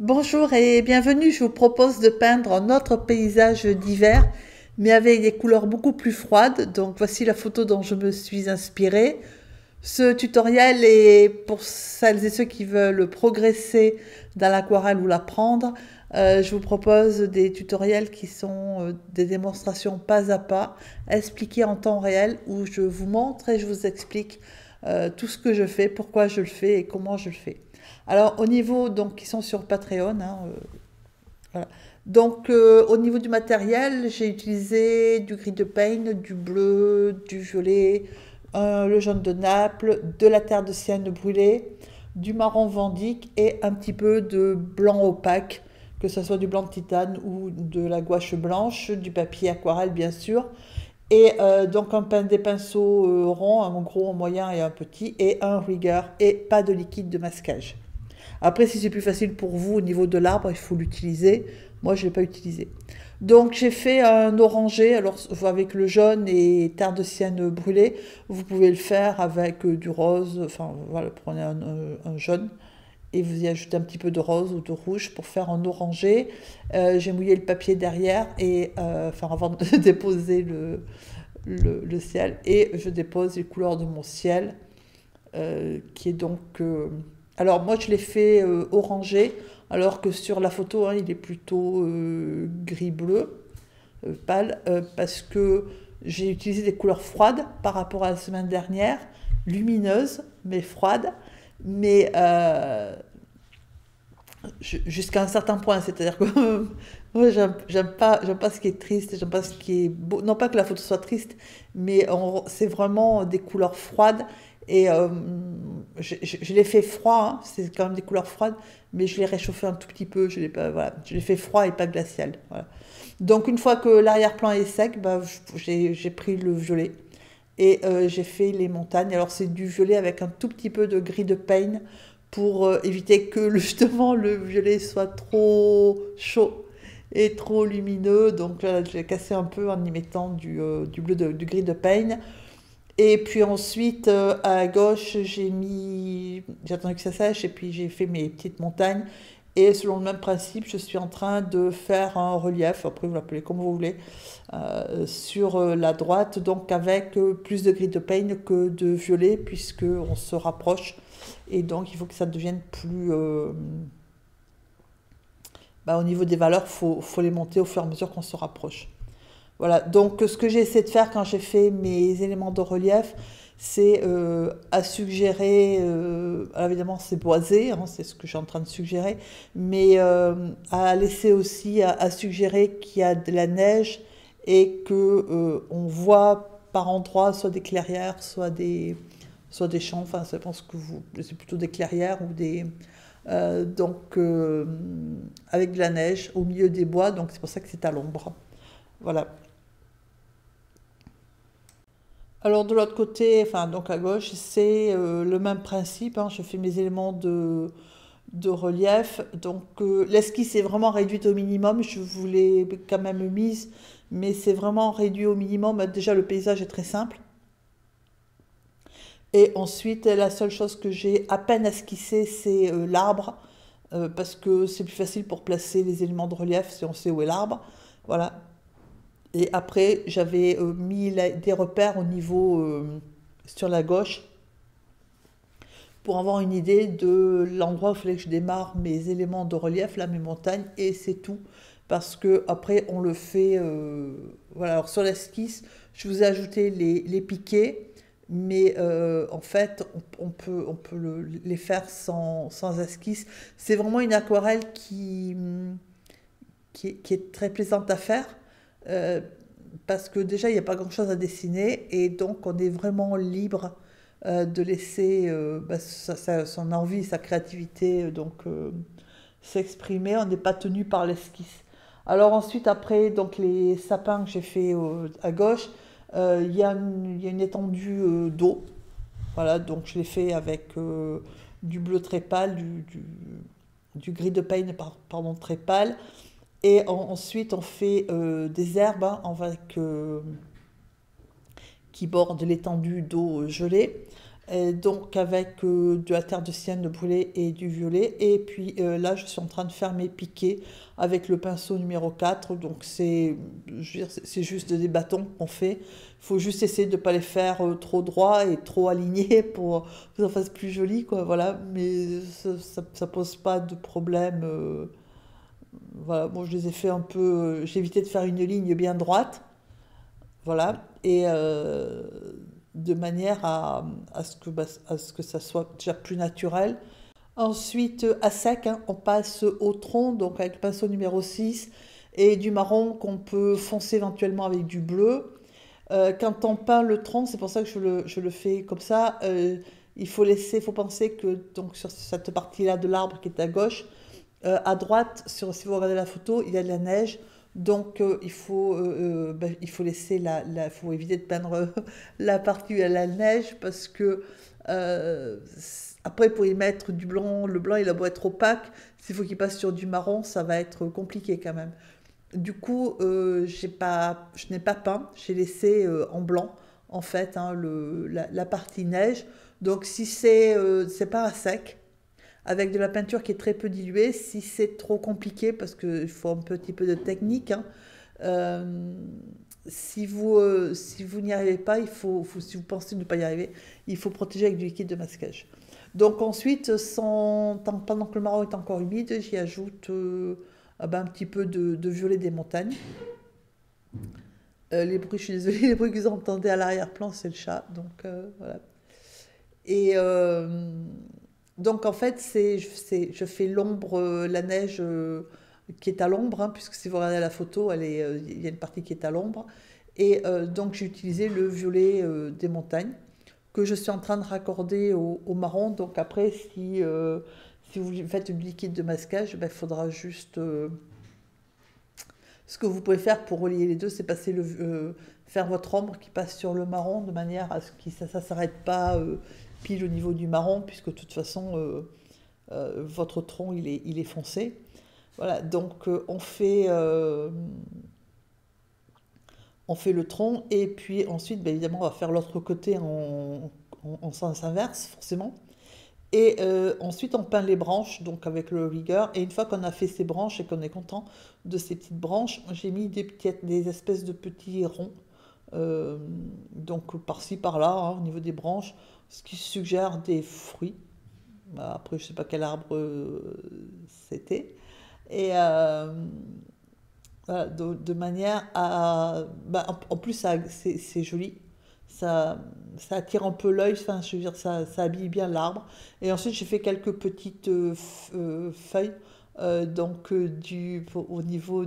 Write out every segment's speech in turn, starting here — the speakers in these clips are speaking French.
Bonjour et bienvenue, je vous propose de peindre un autre paysage d'hiver, mais avec des couleurs beaucoup plus froides. Donc voici la photo dont je me suis inspirée. Ce tutoriel est pour celles et ceux qui veulent progresser dans l'aquarelle ou l'apprendre. Je vous propose des tutoriels qui sont des démonstrations pas à pas, expliquées en temps réel, où je vous montre et je vous explique tout ce que je fais, pourquoi je le fais et comment je le fais. Alors au niveau, donc, ils sont sur Patreon, hein, voilà. Donc au niveau du matériel, j'ai utilisé du gris de Payne, du bleu, du violet, le jaune de Naples, de la terre de sienne brûlée, du marron Vendic et un petit peu de blanc opaque, que ce soit du blanc de titane ou de la gouache blanche, du papier aquarelle bien sûr. Et donc des pinceaux ronds, un gros, un moyen et un petit, et un rigueur, et pas de liquide de masquage. Après, si c'est plus facile pour vous au niveau de l'arbre, il faut l'utiliser. Moi, je ne l'ai pas utilisé. Donc, j'ai fait un orangé, alors avec le jaune et terre de sienne brûlée. Vous pouvez le faire avec du rose, enfin voilà, prenez un jaune et vous y ajoutez un petit peu de rose ou de rouge pour faire un orangé. J'ai mouillé le papier derrière et enfin avant de déposer le ciel, et je dépose les couleurs de mon ciel qui est donc alors moi je l'ai fait orangé, alors que sur la photo hein, il est plutôt gris-bleu, pâle, parce que j'ai utilisé des couleurs froides par rapport à la semaine dernière, lumineuses mais froides, mais jusqu'à un certain point, c'est-à-dire que moi j'aime pas ce qui est triste, j'aime pas ce qui est beau, non pas que la photo soit triste, mais c'est vraiment des couleurs froides et je l'ai fait froid, hein, c'est quand même des couleurs froides, mais je l'ai réchauffé un tout petit peu, je l'ai pas, voilà, je l'ai fait froid et pas glacial, voilà. Donc une fois que l'arrière-plan est sec, bah, j'ai pris le violet et j'ai fait les montagnes. Alors c'est du violet avec un tout petit peu de gris de Payne pour éviter que justement le violet soit trop chaud et trop lumineux. Donc là, je l'ai cassé un peu en y mettant du bleu, du gris de Payne. Et puis ensuite, à gauche, j'ai attendu que ça sèche et puis j'ai fait mes petites montagnes. Et selon le même principe, je suis en train de faire un relief, après vous l'appelez comme vous voulez, sur la droite, donc avec plus de gris de Payne que de violet, puisque on se rapproche. Et donc il faut que ça devienne plus... bah, au niveau des valeurs, faut les monter au fur et à mesure qu'on se rapproche. Voilà, donc ce que j'ai essayé de faire quand j'ai fait mes éléments de relief, c'est à suggérer, alors évidemment c'est boisé, hein, c'est ce que je suis en train de suggérer, mais à laisser aussi, à suggérer qu'il y a de la neige et que on voit par endroits soit des clairières, soit des champs, enfin ça pense que vous, c'est plutôt des clairières ou des... donc avec de la neige au milieu des bois, donc c'est pour ça que c'est à l'ombre. Voilà. Alors de l'autre côté, enfin donc à gauche, c'est le même principe, hein, je fais mes éléments de relief. Donc l'esquisse est vraiment réduite au minimum, je vous l'ai quand même mise, mais c'est vraiment réduit au minimum. Déjà le paysage est très simple. Et ensuite la seule chose que j'ai à peine esquissée, c'est l'arbre, parce que c'est plus facile pour placer les éléments de relief si on sait où est l'arbre. Voilà. Et après, j'avais mis des repères au niveau sur la gauche pour avoir une idée de l'endroit où il fallait que je démarre mes éléments de relief, là, mes montagnes, et c'est tout. Parce que après, on le fait. Voilà, alors sur l'esquisse, je vous ai ajouté les piquets, mais en fait, on peut les faire sans esquisse. C'est vraiment une aquarelle qui est très plaisante à faire. euh, Parce que déjà, il n'y a pas grand-chose à dessiner et donc on est vraiment libre de laisser bah, son envie, sa créativité s'exprimer. On n'est pas tenu par l'esquisse. Alors ensuite, après, donc les sapins que j'ai fait à gauche, il y a une étendue d'eau. Voilà, donc je l'ai fait avec du bleu très pâle, du gris de Payne pardon, très pâle. Et ensuite, on fait des herbes hein, qui bordent l'étendue d'eau gelée. Et donc avec de la terre de sienne brûlée et du violet. Et puis là, je suis en train de faire mes piquets avec le pinceau numéro 4. Donc je veux dire, c'est juste des bâtons qu'on fait. Il faut juste essayer de ne pas les faire trop droits et trop alignés pour que ça fasse plus joli, quoi. Voilà, mais ça pose pas de problème. Voilà, bon, je les ai fait un peu. J'ai évité de faire une ligne bien droite. Voilà, et de manière à ce que ça soit déjà plus naturel. Ensuite, à sec, hein, on passe au tronc, donc avec le pinceau numéro 6 et du marron qu'on peut foncer éventuellement avec du bleu. Quand on peint le tronc, c'est pour ça que je le fais comme ça, il faut penser que donc, sur cette partie-là de l'arbre qui est à gauche, à droite, si vous regardez la photo, il y a de la neige. Donc il faut laisser faut éviter de peindre la partie où il y a la neige parce que après pour y mettre du blanc, le blanc il a beau être opaque, s'il faut qu'il passe sur du marron, ça va être compliqué quand même. Du coup, je n'ai pas peint, j'ai laissé en blanc en fait hein, la partie neige. Donc si c'est pas à sec, avec de la peinture qui est très peu diluée, si c'est trop compliqué, parce qu'il faut un petit peu de technique, hein, euh, si vous n'y arrivez pas, si vous pensez ne pas y arriver, il faut protéger avec du liquide de masquage. Donc ensuite, pendant que le marron est encore humide, j'y ajoute un petit peu de violet des montagnes. Les bruits, je suis désolée, les bruits que vous entendez à l'arrière-plan, c'est le chat. Donc voilà. Et donc en fait, je fais l'ombre, la neige qui est à l'ombre, hein, puisque si vous regardez la photo, il y a une partie qui est à l'ombre. Et donc j'ai utilisé le violet des montagnes que je suis en train de raccorder au marron. Donc après, si vous faites du liquide de masquage, ben, il faudra juste... ce que vous pouvez faire pour relier les deux, c'est faire votre ombre qui passe sur le marron de manière à ce que ça ne s'arrête pas pile au niveau du marron, puisque de toute façon, votre tronc, il est foncé. Voilà, donc on fait le tronc, et puis ensuite, ben, évidemment, on va faire l'autre côté en sens inverse, forcément. Et ensuite, on peint les branches, donc avec le rigueur. Et une fois qu'on a fait ces branches et qu'on est content de ces petites branches, j'ai mis des espèces de petits ronds, donc par-ci, par-là, hein, au niveau des branches, ce qui suggère des fruits. Bah, après, je ne sais pas quel arbre c'était. Et voilà, de manière à... bah, en plus, c'est joli. Ça, ça attire un peu l'œil, enfin, je veux dire, ça habille bien l'arbre. Et ensuite, j'ai fait quelques petites feuilles, donc au niveau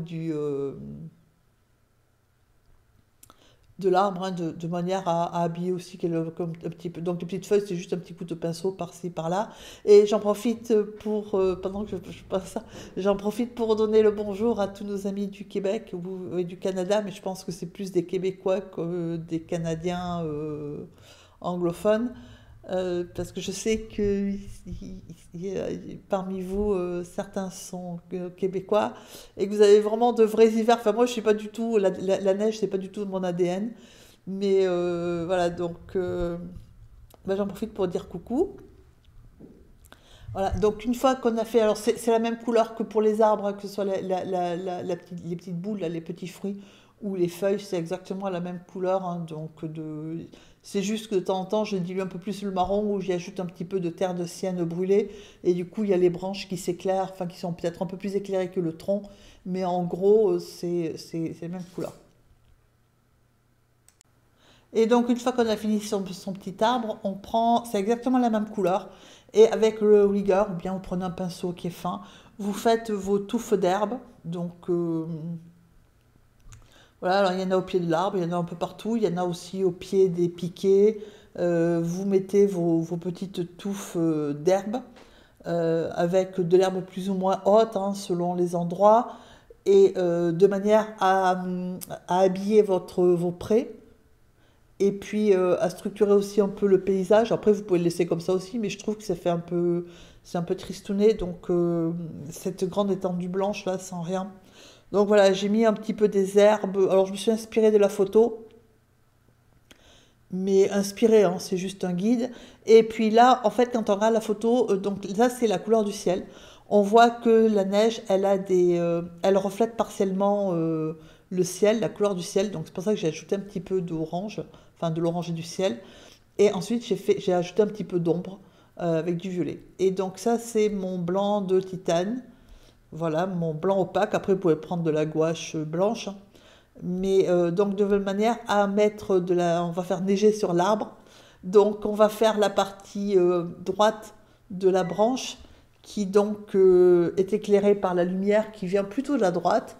de l'arbre, hein, de manière à habiller aussi comme un petit peu. Donc les petites feuilles, c'est juste un petit coup de pinceau par-ci, par-là. Et j'en profite pendant que je passe ça, j'en profite pour donner le bonjour à tous nos amis du Québec et du Canada, mais je pense que c'est plus des Québécois que des Canadiens anglophones. Parce que je sais que parmi vous, certains sont québécois et que vous avez vraiment de vrais hivers. Enfin, moi, je suis pas du tout, la neige, c'est pas du tout mon ADN. Mais voilà, donc bah, j'en profite pour dire coucou. Voilà, donc une fois qu'on a fait, alors c'est la même couleur que pour les arbres, hein, que ce soit les petites boules, là, les petits fruits ou les feuilles, c'est exactement la même couleur. Hein, c'est juste que de temps en temps, je dilue un peu plus le marron où j'y ajoute un petit peu de terre de sienne brûlée et du coup il y a les branches qui s'éclairent, enfin qui sont peut-être un peu plus éclairées que le tronc, mais en gros c'est la même couleur. Et donc, une fois qu'on a fini son petit arbre, c'est exactement la même couleur. Et avec le rigueur, ou bien vous prenez un pinceau qui est fin, vous faites vos touffes d'herbe. Donc, voilà, alors il y en a au pied de l'arbre, il y en a un peu partout. Il y en a aussi au pied des piquets. Vous mettez vos petites touffes d'herbe, avec de l'herbe plus ou moins haute, hein, selon les endroits, et de manière à habiller vos prés. Et puis à structurer aussi un peu le paysage. Après, vous pouvez le laisser comme ça aussi, mais je trouve que c'est un peu tristouné. Donc cette grande étendue blanche là, sans rien. Donc voilà, j'ai mis un petit peu des herbes. Alors je me suis inspirée de la photo, mais inspiré, hein, c'est juste un guide. Et puis là, en fait, quand on regarde la photo, donc là, c'est la couleur du ciel. On voit que la neige, elle reflète partiellement le ciel, la couleur du ciel. Donc c'est pour ça que j'ai ajouté un petit peu d'orange, enfin de l'orange et du ciel. Et ensuite, j'ai ajouté un petit peu d'ombre avec du violet. Et donc ça, c'est mon blanc de titane. Voilà, mon blanc opaque. Après, vous pouvez prendre de la gouache blanche, hein. Mais donc de manière à mettre on va faire neiger sur l'arbre. Donc on va faire la partie droite de la branche qui donc est éclairée par la lumière qui vient plutôt de la droite,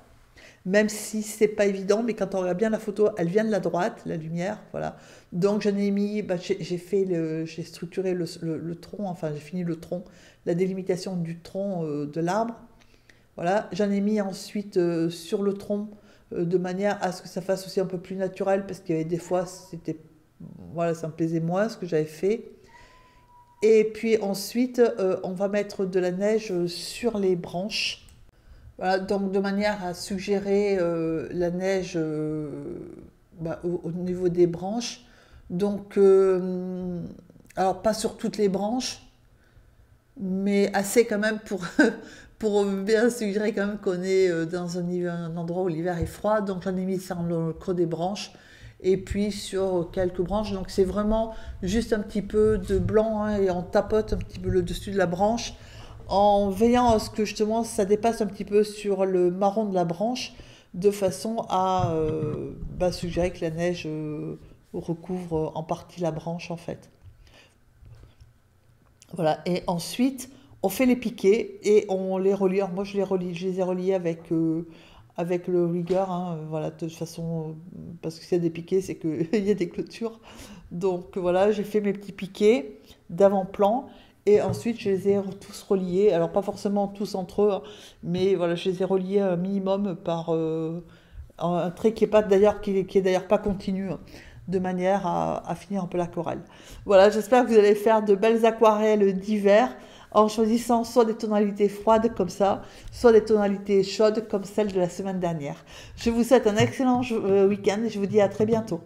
même si c'est pas évident, mais quand on regarde bien la photo, elle vient de la droite, la lumière, voilà. Donc j'en ai mis, j'ai structuré le tronc, enfin j'ai fini le tronc, la délimitation du tronc de l'arbre. Voilà, j'en ai mis ensuite sur le tronc de manière à ce que ça fasse aussi un peu plus naturel parce qu'il y avait des fois, voilà, ça me plaisait moins ce que j'avais fait. Et puis ensuite, on va mettre de la neige sur les branches. Voilà, donc de manière à suggérer la neige au niveau des branches. Donc, alors pas sur toutes les branches, mais assez quand même pour bien suggérer quand même qu'on est dans un endroit où l'hiver est froid. Donc j'en ai mis sur le creux des branches et puis sur quelques branches. Donc c'est vraiment juste un petit peu de blanc, hein, et on tapote un petit peu le dessus de la branche en veillant à ce que justement ça dépasse un petit peu sur le marron de la branche de façon à suggérer que la neige recouvre en partie la branche en fait. Voilà, et ensuite, on fait les piquets et on les relie. Alors moi, je les ai reliés avec le rigueur, hein, voilà, de toute façon, parce que s'il y a des piquets, c'est qu'il y a des clôtures. Donc voilà, j'ai fait mes petits piquets d'avant-plan et ensuite, je les ai tous reliés. Alors pas forcément tous entre eux, hein, mais voilà, je les ai reliés un minimum par un trait qui est pas d'ailleurs qui est d'ailleurs pas continu, hein, de manière à finir un peu la chorale. Voilà, j'espère que vous allez faire de belles aquarelles d'hiver en choisissant soit des tonalités froides comme ça, soit des tonalités chaudes comme celle de la semaine dernière. Je vous souhaite un excellent week-end et je vous dis à très bientôt.